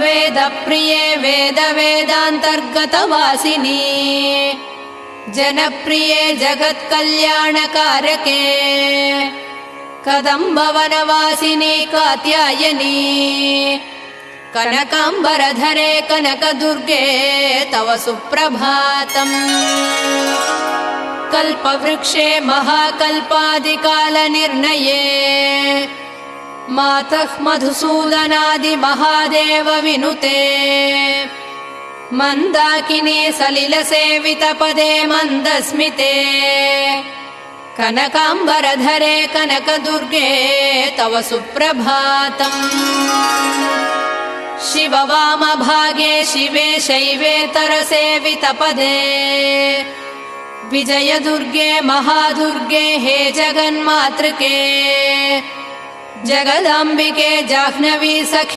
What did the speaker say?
वेदप्रिये वेदवेदान्तर्गतवासिनी जनप्रिये जगत्कल्याणकारके कदम्बवनवासिनी कात्यायनी कनकाम्बरधरे कनकदुर्गे तव सुप्रभातम्। कल्पवृक्षे महाकल्पादिकालनिर्णये मातः मधुसूदनादिमहादेव विनुते मन्दाकिनी सलिलसेवितपदे मन्दस्मिते कनकाम्बरधरे कनकदुर्गे तव सुप्रभातम्। शिववामभागे शिवे शैवेतरसेवितपदे विजयदुर्गे महादुर्गे हे जगन्मातृके जगदाम्बिके जाह्नवी सखी